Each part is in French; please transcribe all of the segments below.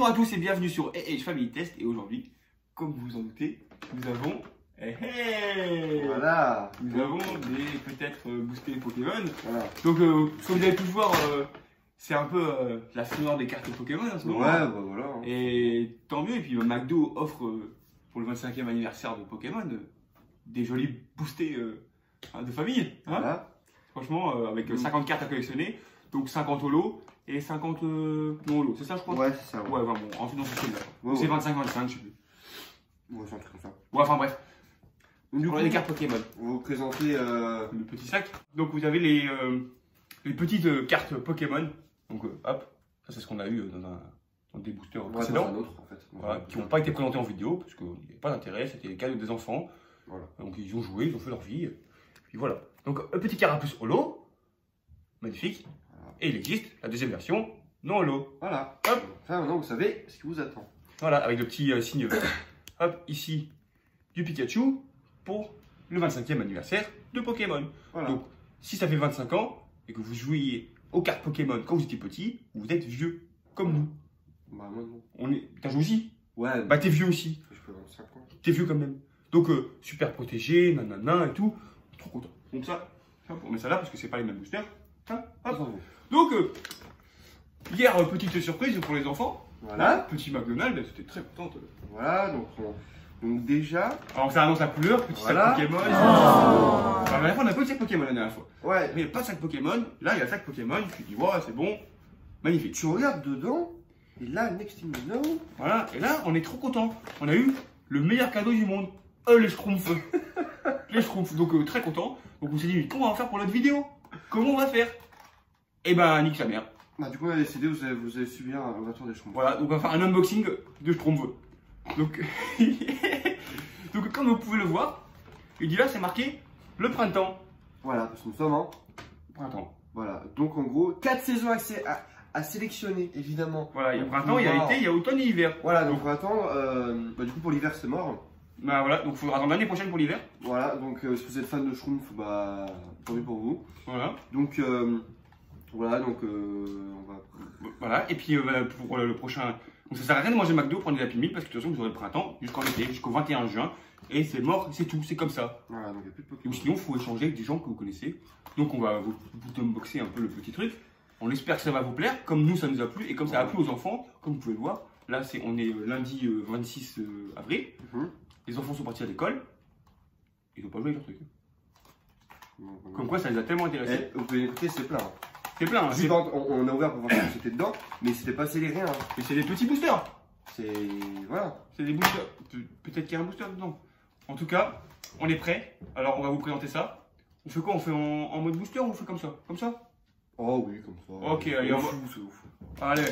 Bonjour à tous et bienvenue sur Family Test. Et aujourd'hui, comme vous vous en doutez, nous avons voilà. Nous avons des peut-être boostés Pokémon. Voilà. Donc, comme vous avez pu le voir, c'est un peu la fureur des cartes Pokémon en ce moment. Ouais, bah voilà. Et tant mieux. Et puis McDo offre pour le 25e anniversaire de Pokémon des jolis boostés de famille. Hein, Voilà. franchement, avec 50 cartes à collectionner, donc 50 holos et 50 non holos. C'est ça, je crois? Ouais, c'est ça. Ouais, enfin bon, ensuite dans ce style-là. Ouais, c'est ouais. 25-25, je sais plus. Ouais, c'est un truc comme ça. Ouais, enfin bref. Donc, du On coup, a des cartes Pokémon. on va vous présenter. Le petit sac. Donc vous avez les petites cartes Pokémon. Donc hop, ça c'est ce qu'on a eu dans des boosters précédents. un autre, en fait. Voilà, qui n'ont pas été présentés en vidéo parce qu'il n'y avait pas d'intérêt, c'était les cadeaux des enfants. Voilà. Donc ils ont joué, ils ont fait leur vie. Puis voilà. Donc un petit carapuce holo, magnifique. Voilà. Et il existe la deuxième version non holo. Voilà. Hop. Ça, maintenant, vous savez ce qui vous attend. Voilà, avec le petit signe hop, ici du Pikachu pour le 25e anniversaire de Pokémon. Voilà. Donc si ça fait 25 ans et que vous jouiez aux cartes Pokémon quand vous étiez petit, vous êtes vieux comme nous. Bah, moi, non. T'as joué aussi? Ouais, Bah t'es vieux aussi. je peux 25 ans. T'es vieux quand même. Donc super protégé, nanana et tout. Trop content. Donc ça, hop, on met ça là parce que c'est pas les mêmes boosters. Hein, hop. Donc hier, petite surprise pour les enfants. Voilà. Petit McDonald's, c'était très contente. Voilà, donc déjà. Alors ça annonce la couleur, petit Voilà. sac Pokémon. Alors, la dernière fois on a pas eu le sac Pokémon la dernière fois. Ouais. Mais il n'y a pas de sac Pokémon. Là il y a le sac Pokémon. Tu dis ouais c'est bon, magnifique. Tu regardes dedans, et là, next thing you know. Voilà. Et là on est trop content. On a eu le meilleur cadeau du monde. Les Schtroumpfs. Les Schtroumpfs. Donc très content. Donc on s'est dit comment on va faire pour notre vidéo? Comment on va faire? Eh ben nique sa mère. Bah, du coup, on a décidé, vous avez suivi un retour des chemins. Voilà. Donc on va faire un unboxing de Schtroumpfs. Donc donc comme vous pouvez le voir, il dit là c'est marqué le printemps. Voilà, parce que nous sommes en Printemps. Voilà, donc en gros, 4 saisons à sélectionner, évidemment. Voilà, il y a Donc, printemps, il y a été, il y a automne et hiver. Voilà, donc on va attendre. Du coup, pour l'hiver, c'est mort. Bah voilà, donc il faudra attendre l'année prochaine pour l'hiver. Voilà, donc si vous êtes fan de Schtroumpf, bah tant mieux pour vous. Voilà. Donc voilà, donc on va. Voilà, et puis pour le prochain. Donc ça sert à rien de manger McDo, prendre des Happy Meal parce que de toute façon vous aurez le printemps jusqu'en été, jusqu'au 21 juin. Et c'est mort, c'est tout, c'est comme ça. Voilà, donc il n'y a plus de Ou Pokémon. sinon, il faut échanger avec des gens que vous connaissez. Donc on va vous unboxer un peu le petit truc. On espère que ça va vous plaire, comme nous ça nous a plu et comme ça a plu aux enfants, comme vous pouvez le voir. Là, on est lundi 26 avril. Les enfants sont partis à l'école. Ils n'ont pas joué avec leur truc. Comme quoi, ça les a tellement intéressés. Vous pouvez écouter, c'est plein. C'est plein. Hein, Juste, on a ouvert pour voir ce que c'était dedans, mais c'était pas scellé rien. et c'est des petits boosters. C'est. Voilà. C'est des boosters. Peut-être qu'il y a un booster dedans. En tout cas, on est prêt. Alors, on va vous présenter ça. On fait quoi? On fait en mode booster ou on fait comme ça? Comme ça? Oh oui, comme ça. Ok, allez, on va. C'est ouf. Allez.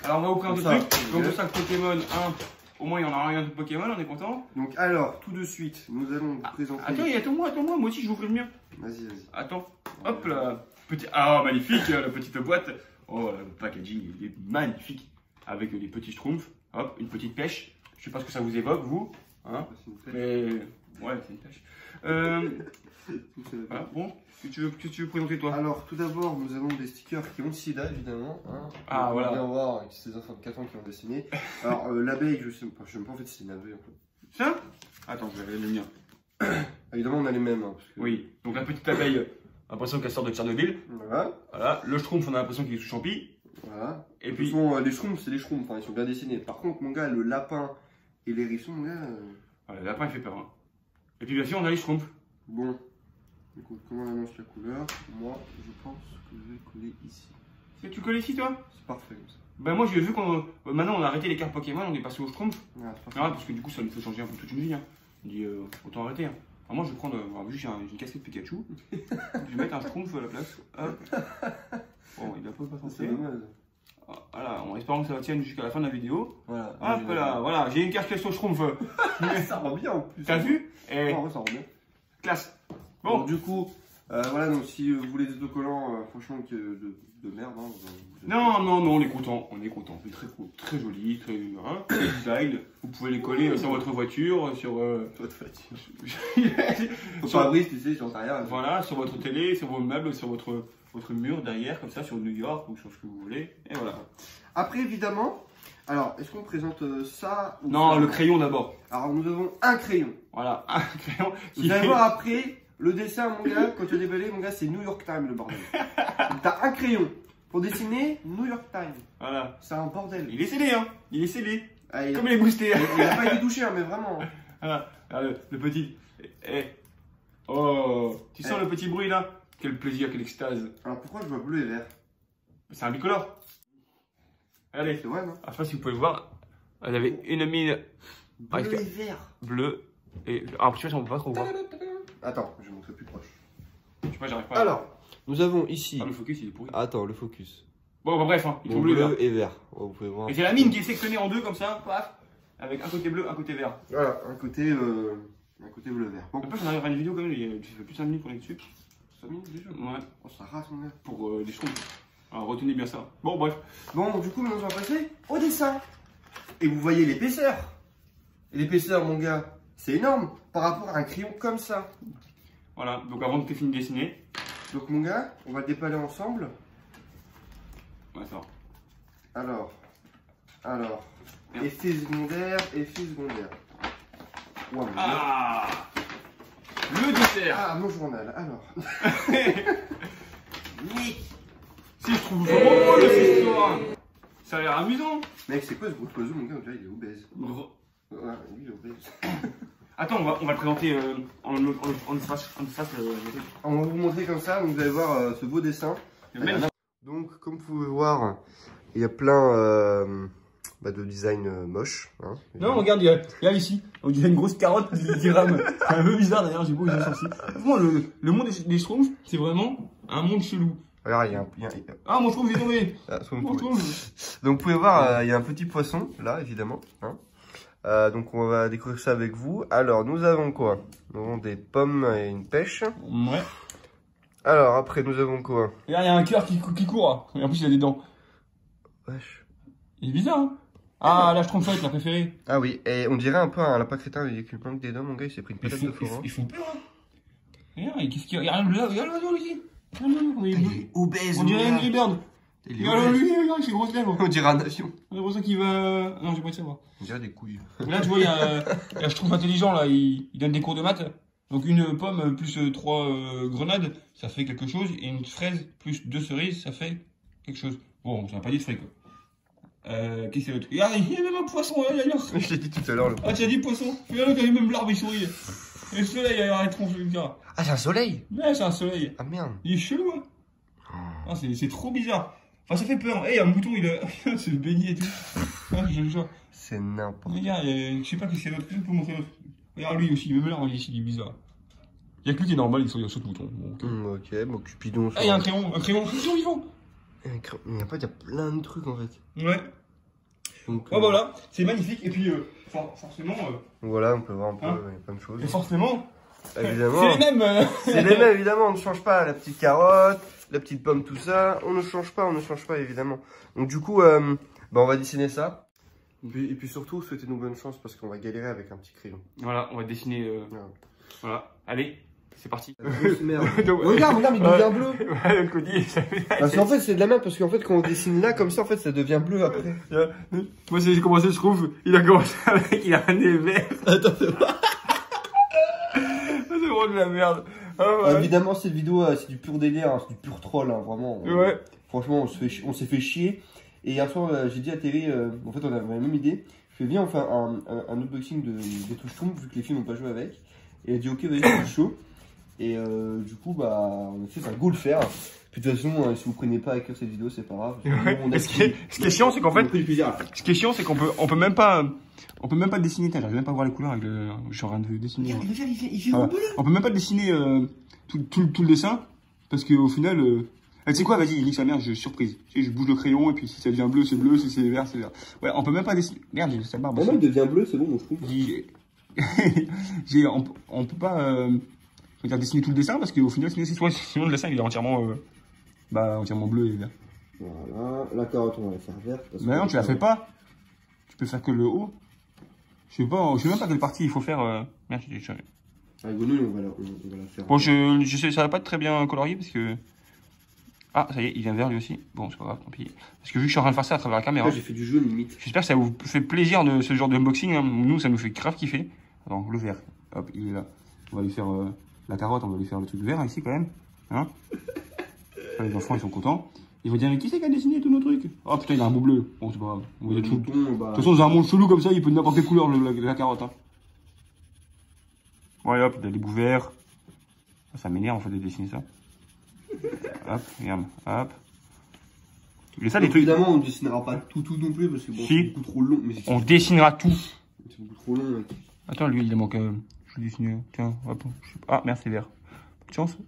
Alors, on va vous présenter Comme le ça, truc. Donc, le sac Pokémon 1. Au moins, il y en a rien de Pokémon, on est content. Donc, alors, tout de suite, nous allons vous présenter. Attends-moi, moi aussi, je vous ferai le mien. Vas-y. Attends. Hop là. Ah, magnifique, la petite boîte. Oh, le packaging, il est magnifique. Avec des petits schtroumpfs. Hop, une petite pêche. Je sais pas ce que ça vous évoque, vous. Hein? Mais. Ouais, c'est une pêche. Voilà, bon. Que tu veux présenter, toi? Alors, tout d'abord, nous avons des stickers qui ont SIDA, évidemment. Hein. Ah, voilà. On vient voir ces enfants de 4 ans qui ont dessiné. Alors, l'abeille, je sais pas en fait si c'est une abeille. En fait. Ça? Attends, je vais regarder le mien. Évidemment, on a les mêmes. Hein, parce que... Oui, donc la petite abeille, on a l'impression qu'elle sort de Tchernobyl. Voilà. Voilà, le schtroumpf, on a l'impression qu'il est sous champi. Voilà. Et puis. Les schtroumpfs, c'est les schtroumpfs, enfin, ils sont bien dessinés. Par contre, mon gars, le lapin et l'hérisson, mon gars. Voilà, le lapin, il fait peur. Hein. Et puis, bien sûr, on a les schtroumpfs. Bon. Écoute, comment on annonce la couleur? Moi, je pense que je vais coller ici. Tu colles ici, toi? C'est parfait comme ça. Ben, moi, j'ai vu qu'on. Maintenant, on a arrêté les cartes Pokémon, on est passé aux schtroumpfs. Voilà, c'est parfait. Ah, parce que du coup, ça nous fait changer un peu toute une vie. Hein. On dit, autant arrêter. Hein. Alors, moi, je vais prendre. J'ai une casquette Pikachu. Je vais mettre un schtroumpf à la place. Hop. Bon, il va pas C'est passer. dommage. Voilà, en espérant que ça tienne jusqu'à la fin de la vidéo. Voilà. Hop là, voilà, j'ai une casquette au schtroumpf. Ça rend bien en plus. T'as vu? Et Ouais, ça rend bien. classe. Bon, Bon, du coup, Voilà, donc si vous voulez des autocollants, franchement, de merde. Hein, non, on est content. C'est très cool, très joli, très design. Vous pouvez les coller sur votre voiture, sur votre voiture. Sur abri, tu sais, sur derrière. Voilà, sur votre télé, sur vos meubles, sur votre mur derrière, comme ça, sur New York ou sur ce que vous voulez. Et voilà. Après, évidemment, alors, est-ce qu'on présente ça ou non, ça, le crayon d'abord. Alors, nous avons un crayon. Voilà, un crayon. Vous allez voir après, le dessin, mon gars, quand tu as déballé, mon gars, c'est New York Times, le bordel. Donc, t'as un crayon pour dessiner New York Times. Voilà. C'est un bordel. Il est scellé, hein. Il est scellé. Ah, comme il est boosté. Il n'a pas été touché, hein, mais vraiment. Voilà. Le petit. Oh, tu sens le petit bruit là? Quel plaisir, quelle extase. Alors, pourquoi je vois bleu et vert? C'est un bicolore. Regardez. C'est vrai, non? Je sais pas si vous pouvez le voir. Vous avez une mine. Bleu et vert. Bleu et. Alors, tu vois, on peut pas trop voir. Attends, je vais montrer plus proche. Je sais pas, j'arrive pas. Alors, nous avons ici. Ah, le focus, il est pourri. Attends, le focus. Bon, bah, bref, hein, il faut bleu et vert. Oh, vous pouvez voir. Et c'est la mine qui est sectionnée en deux comme ça, paf, avec un côté bleu, un côté vert. Voilà, un côté bleu-vert. Bon. Après, on arrive à une vidéo quand même, il fait plus de 5 minutes qu'on est dessus. 5 minutes déjà? Ouais. Oh, ça rase, mon gars. Pour les schtroumpfs. Alors, retenez bien ça. Bon, bref. Bon, du coup, maintenant, on va passer au dessin. Et vous voyez l'épaisseur. Et l'épaisseur, mon gars, c'est énorme par rapport à un crayon comme ça. Voilà, donc avant que tu aies fini de dessiner. Donc, mon gars, on va le déballer ensemble. Ouais, ça va. Alors. Effet secondaire. Wow, ah, le dessert. Ah, mon journal, alors. Si je trouve drôle cette histoire. Ça a l'air amusant. Mec, c'est quoi ce gros oiseau, mon gars? Déjà, il est obèse. Ouais, lui, il est obèse. Attends, on va le présenter en face. On va vous montrer comme ça, donc vous allez voir ce beau dessin. Donc, comme vous pouvez voir, il y a plein de design moches. Hein, non, regarde, il y a ici, on dirait une grosse carotte qui rame. C'est un peu bizarre d'ailleurs, j'ai beau les sorciers. Franchement, le monde des schtroumpfs, c'est vraiment un monde chelou. Regarde, il y a Ah, mon schtroumpf est tombé. Donc, vous pouvez voir, il y a un petit poisson, là, évidemment. Hein. Donc, on va découvrir ça avec vous. Alors, nous avons quoi? Nous avons des pommes et une pêche. Ouais. Alors, après, nous avons quoi? Et là, il y a un cœur qui court. Et en plus, il a des dents. Wesh. Il est bizarre, hein? Ah, la schtroumpfette, la préférée. Ah oui, et on dirait un peu un lapin crétin avec une planque des dents, mon gars, il s'est pris une patate de forain. Ils font peur, hein? Regarde, qu'est-ce qu'il y a? Regarde l'oiseau, ici. Il est obèse. On dirait Angry Bird. Regarde lui, regarde, ses grosses lèvres. On dirait un avion. C'est pour ça qu'il va. Non, j'ai pas de savoir. On dirait des couilles. Là, tu vois, il y a je trouve intelligent, là, il donne des cours de maths. Donc, une pomme plus 3 grenades, ça fait quelque chose. Et une fraise plus 2 cerises, ça fait quelque chose. Bon, ça n'a pas dit de frais, quoi. Qu'est-ce que c'est l'autre? Regarde, il y a même un poisson, d'ailleurs. Je l'ai dit tout à l'heure, le poisson. Ah, tu as dit poisson? Regarde, il y a même l'arbre, il sourit. Et le soleil, il y a un tronc, le gars. Ah, c'est un soleil? Ouais, c'est un soleil. Ah, merde. Il est chelou, hein. Ah, c'est trop bizarre. Enfin, ça fait peur. Eh, il y a un mouton, il a. C'est baigné et tout. Ah, je le jure. C'est n'importe quoi. Regarde, je sais pas qu'est-ce qu'il y a d'autre. Je peux montrer l'autre. Regarde lui aussi, même là, il est bizarre. Il y a que lui qui est normal, il saute mouton. Bon, ok, bon, Cupidon. Ah, il y a un crayon vivant. Mais en fait, il y a plein de trucs en fait. Ouais. Donc, oh, bah voilà, c'est magnifique. Et puis, forcément. Voilà, on peut voir un peu, hein, il y a plein de choses. Et forcément. Évidemment. C'est les mêmes. C'est les mêmes, évidemment, on ne change pas. La petite carotte, la petite pomme, tout ça, on ne change pas, évidemment. Donc, du coup, on va dessiner ça. Et puis surtout, souhaitez-nous bonne chance parce qu'on va galérer avec un petit crayon. Voilà, on va dessiner. Voilà, allez, c'est parti. Merde. Regarde, mais il devient bleu. Ouais, le coudis, ça fait. Parce qu'en fait, c'est de la merde, parce qu'en fait, quand on dessine là, comme ça, en fait, ça devient bleu après. Moi, j'ai commencé, je trouve, il a commencé avec, il a un nez vert. Attends, c'est vrai. C'est vraiment de la merde. Ah, ouais. Évidemment, cette vidéo, c'est du pur délire, hein, c'est du pur troll, hein, vraiment. Ouais. Franchement, on s'est fait chier. Et hier soir, j'ai dit à Terry, en fait, on avait la même idée. Je fais, viens, on fait un unboxing des touches Schtroumpfs, vu que les filles n'ont pas joué avec. Et elle a dit, ok, vas-y, c'est chaud. Et du coup, on a fait un go le faire. Puis de toute façon, si vous prenez pas à cœur cette vidéo, c'est pas grave. Ouais. Ce qui est chiant, c'est qu'en fait, ce qui est chiant, c'est qu'on peut même pas dessiner. J'arrive même pas à voir les couleurs avec le. Je suis en train de dessiner. Regarde, il fait bleu. On peut même pas dessiner tout le dessin parce qu'au final, tu sais quoi, vas-y, nique sa mère, surprise. Tu sais, je bouge le crayon et puis si ça devient bleu, c'est bleu, si c'est vert, c'est vert. Ouais, on peut même pas dessiner. Merde, j'ai sa barbe. Maintenant, il devient bleu, c'est bon, mon trou. On peut pas. regarde dessiner tout le dessin parce qu'au final, sinon le dessin il est entièrement, entièrement bleu et vert. Voilà, la carotte on va la faire verte. Mais non, tu la fais pas. Tu peux faire que le haut. Je sais même pas quelle partie il faut faire. Merde, j'ai déjà. Avec Grenouille, on va la faire. Bon, je sais, ça va pas être très bien colorié parce que. Ah, ça y est, il vient vert lui aussi. Bon, c'est pas grave, tant pis. Parce que vu que je suis en train de faire ça à travers la caméra. J'ai fait du jaune limite. J'espère que ça vous fait plaisir de ce genre d'unboxing. Hein. Nous, ça nous fait grave kiffer. Attends, le vert. Hop, il est là. On va lui faire la carotte, on va lui faire le truc vert ici quand même. Hein. Là, les enfants, ils sont contents. Ils vont dire, mais qui c'est qui a dessiné tous nos trucs? Oh putain, il a un beau bleu. Bon, c'est pas grave. On va de toute façon, c'est un monde chelou comme ça, il peut de n'importe quelle couleur, la carotte. Hein. Ouais, hop, il a des bouts verts. Ça m'énerve en fait de dessiner ça. Hop, regarde, hop. Mais ça, des trucs. Évidemment, on ne dessinera pas tout non plus parce que bon, c'est beaucoup trop long. Mais on dessinera tout. C'est beaucoup trop long, mec. Attends, lui, il manque. Je vais dessiner. Tiens, hop. Ah, merde, c'est vert. Bonne chance.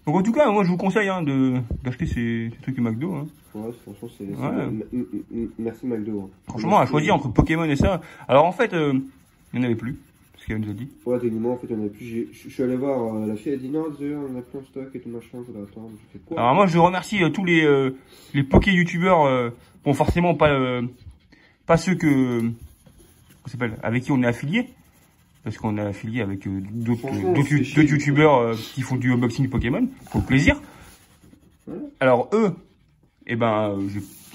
Donc, en tout cas, moi, je vous conseille hein, d'acheter ces trucs du McDo. Hein. Ouais, franchement, c'est. Ouais. Merci McDo. Hein. Franchement, à choisir entre Pokémon et ça. Alors, en fait, il n'y en avait plus. Ce qu'elle nous a dit. Ouais, techniquement, en fait, il n'y en a plus. Je suis allé voir la fille, elle a dit non, désolé, on a plus en stock et tout machin, faudra attendre. Je fais quoi? Alors, moi, je remercie tous les Poké-youtubeurs. Bon, forcément, pas ceux avec qui on est affilié. Parce qu'on est affilié avec d'autres youtubeurs qui font du unboxing Pokémon, pour le plaisir. Ouais. Alors, eux, eh ben,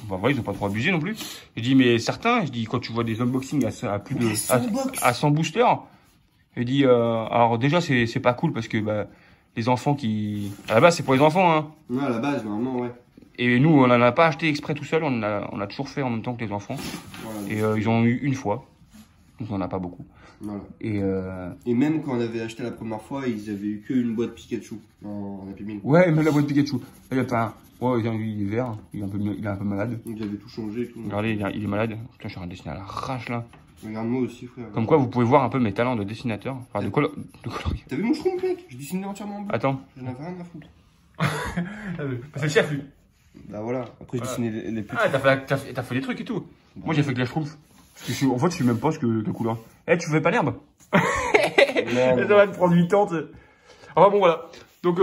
vrai, ils ont pas trop abusé non plus. Je dis, mais certains, je dis, quand tu vois des unboxings à plus de 100 boosters, je dis, alors déjà, c'est pas cool parce que les enfants qui. À la base, c'est pour les enfants, hein. Ouais, à la base, vraiment, ouais. Et nous, on n'en a pas acheté exprès tout seul, on a toujours fait en même temps que les enfants. Voilà, et ils ont eu une fois. Donc, on n'en a pas beaucoup. Voilà. Et même quand on avait acheté la première fois, ils avaient eu qu'une boîte Pikachu en Happy Meal. Ouais, même la boîte Pikachu. Il y a pas. Ouais, il est vert, il est un peu malade. Il avait tout changé et tout. Regardez, il est malade. Putain, je suis en train de dessiner à l'arrache là. Regarde moi aussi, frère. Comme quoi, vous pouvez voir un peu mes talents de dessinateur. Enfin, de colorier. T'as vu mon schtroumpf, mec? Je dessinais entièrement en bleu. Attends. J'en avais rien à foutre. C'est le chef, lui. Bah voilà. Après, je dessinais les petits. Ah, t'as fait des trucs et tout. Bah, moi, j'ai fait que la schtroumpf. En fait, je sais même pas quelle couleur. Eh, tu fais pas l'herbe? Ça va te prendre 8 ans, enfin bon, voilà. Donc,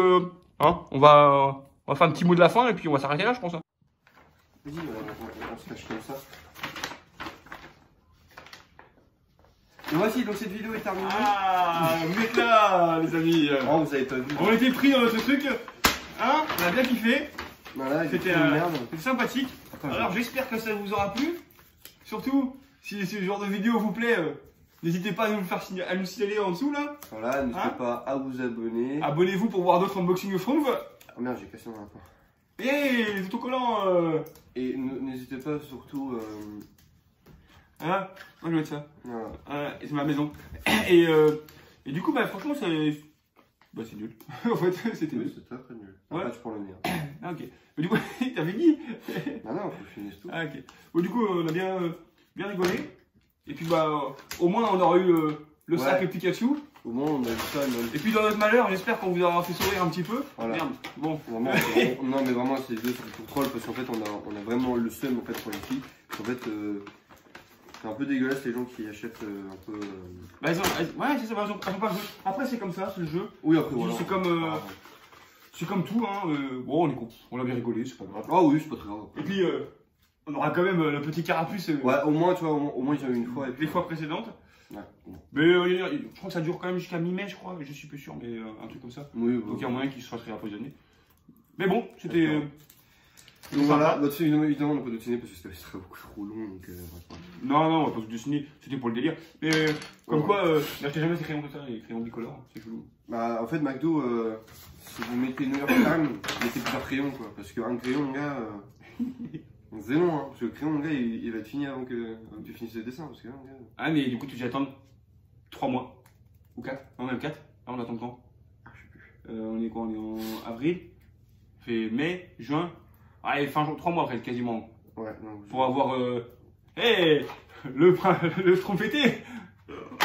hein, on va faire un petit mot de la fin et puis on va s'arrêter là, je pense. Vas-y, on se cache comme ça. Et voici, donc cette vidéo est terminée. Ah, vous êtes là, les amis. Oh, vous avez pas vu. On était pris dans notre truc. Hein, on a bien kiffé. Voilà, c'était sympathique. Alors, j'espère que ça vous aura plu. Surtout, si ce genre de vidéo vous plaît, n'hésitez pas à nous signaler en dessous là. Voilà, n'hésitez pas à vous abonner. Abonnez-vous pour voir d'autres unboxings de Schtroumpf. Oh merde, j'ai cassé mon rapport. Les autocollants. Et n'hésitez pas surtout. Hein, moi je vais mettre ça. Voilà. C'est ma maison. Et du coup, franchement, c'est nul. En fait, c'était nul. C'est très nul. Ouais. Après, tu prends le mien. Ah, ok. Mais du coup, t'avais dit. Ah non, faut finir tout. Ah, ok. Bon, du coup, on a bien rigolé. Et puis, au moins, on aura eu le sac et Pikachu. Au moins, on a eu ça. Et puis, dans notre malheur, j'espère qu'on vous aura fait sourire un petit peu. Voilà. Merde. Bon. Vraiment, non, mais vraiment, c'est deux pour troll parce qu'en fait, on a vraiment le seum en fait pour les filles. En fait, c'est un peu dégueulasse les gens qui achètent un peu. Ouais, c'est ça. Ils ont pas joué. Après, c'est comme ça, c'est le jeu. Oui, après, voilà. C'est comme tout, hein. Bon, on a bien rigolé, c'est pas grave. Ah oui, c'est pas très grave. Et puis, on aura quand même le petit carapuce. Ouais, au moins, tu vois, au moins, ils ont eu une fois. Les fois précédentes. Ouais. Mais je crois que ça dure quand même jusqu'à mi-mai, je crois. Je suis plus sûr, mais un truc comme ça. Oui, donc il y a moyen qu'il se fasse réapprovisionner. Mais bon, c'était. Donc voilà, évidemment, on n'a pas dessiné parce que ça serait beaucoup trop long. Donc, non, on va pas se dessiner, c'était pour le délire. Mais comme quoi, n'achetez jamais ces crayons comme ça, les crayons bicolores, c'est chelou. Bah, en fait, McDo, si vous mettez New York Times, mettez plusieurs crayons, quoi. Parce qu'un crayon, mon gars, c'est long, hein. Parce que le crayon, mon gars, il va être fini avant que tu finisses le dessin. Parce que, mon gars... Ah, mais du coup, tu vas attendre 3 mois. Ou 4. Non, même 4. Ah, on attend quand? Ah, je sais plus. On est quoi? On est en avril. Fait mai, juin. Allez, fin juin, 3 mois après, quasiment. Ouais, non. Pour avoir. Hey, le trompetté.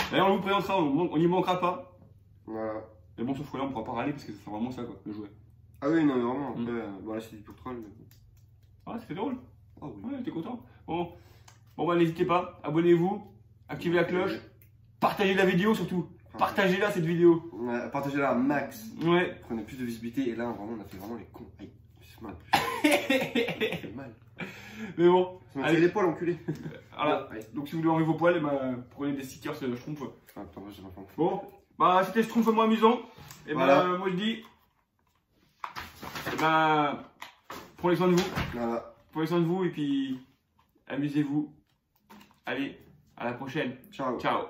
D'ailleurs, on vous présentera, on n'y manquera pas. Voilà. Mais bon, sauf que là, on pourra pas râler parce que c'est vraiment ça, quoi, le jouet. Ah oui, non, mais vraiment. Après, bon, là, c'est du pur troll. Mais... Ah, c'était drôle. Oh oui. Ouais, t'es content. Bon, n'hésitez pas, abonnez-vous, activez la cloche, partagez la vidéo surtout. Partagez-la cette vidéo. Ouais, partagez-la à max. Ouais. Prenez plus de visibilité. Et là, vraiment, on a fait vraiment les cons. Aïe, c'est mal. C'est mal. Mais bon. On a Allez. tiré les poils, enculé. Voilà. Ouais. Donc si vous voulez enlever vos poils, eh ben, prenez des stickers Schtroumpf. Ah, putain, moi, j'ai pas compris. Bon. Bah c'était Schtroumpf moins amusant. Et Voilà. ben moi je dis. Et ben. Prenez soin de vous. Voilà. Prenez soin de vous et puis. Amusez-vous. Allez. À la prochaine. Ciao. Ciao.